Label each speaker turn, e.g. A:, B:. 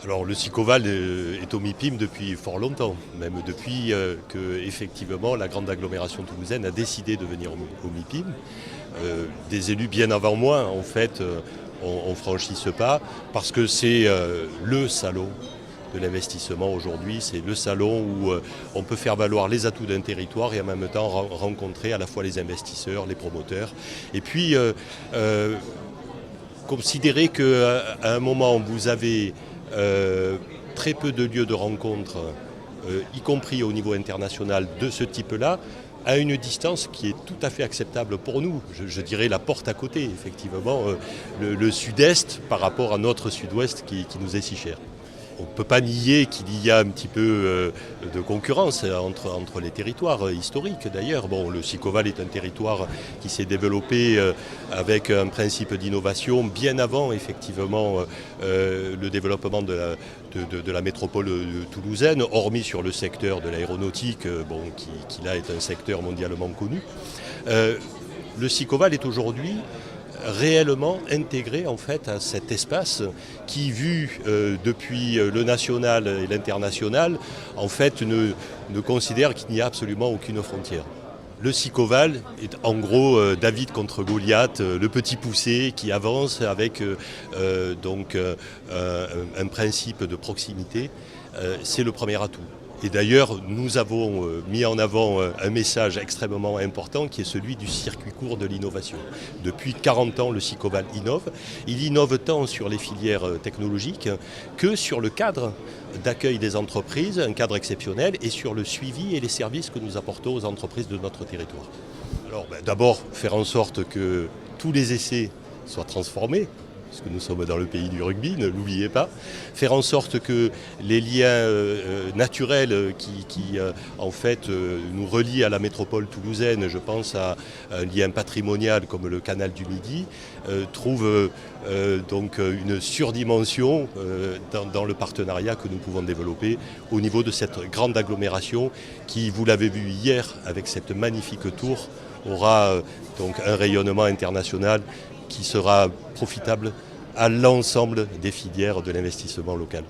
A: Alors le Sicoval est au MIPIM depuis fort longtemps, même depuis que effectivement la grande agglomération toulousaine a décidé de venir au MIPIM. Des élus bien avant moi en fait ont franchi ce pas parce que c'est le salon de l'investissement aujourd'hui, c'est le salon où on peut faire valoir les atouts d'un territoire et en même temps rencontrer à la fois les investisseurs, les promoteurs. Et puis considérer qu'à un moment vous avez très peu de lieux de rencontre, y compris au niveau international de ce type-là, à une distance qui est tout à fait acceptable pour nous. Je dirais la porte à côté, effectivement, le sud-est par rapport à notre sud-ouest qui nous est si cher. On ne peut pas nier qu'il y a un petit peu de concurrence entre les territoires historiques d'ailleurs. Bon, le Sicoval est un territoire qui s'est développé avec un principe d'innovation bien avant effectivement le développement de la métropole toulousaine, hormis sur le secteur de l'aéronautique, qui là est un secteur mondialement connu. Le Sicoval est aujourd'hui réellement intégré en fait à cet espace qui, vu depuis le national et l'international, en fait ne considère qu'il n'y a absolument aucune frontière. Le Sicoval est en gros David contre Goliath, le petit poussé qui avance avec un principe de proximité. C'est le premier atout. Et d'ailleurs, nous avons mis en avant un message extrêmement important qui est celui du circuit court de l'innovation. Depuis 40 ans, le Sicoval innove. Il innove tant sur les filières technologiques que sur le cadre d'accueil des entreprises, un cadre exceptionnel, et sur le suivi et les services que nous apportons aux entreprises de notre territoire. Alors d'abord, faire en sorte que tous les essais soient transformés, parce que nous sommes dans le pays du rugby, ne l'oubliez pas, faire en sorte que les liens naturels qui en fait nous relient à la métropole toulousaine, je pense à un lien patrimonial comme le canal du Midi, trouvent donc une surdimension dans le partenariat que nous pouvons développer au niveau de cette grande agglomération qui, vous l'avez vu hier avec cette magnifique tour, aura donc un rayonnement international qui sera profitable à l'ensemble des filières de l'investissement local.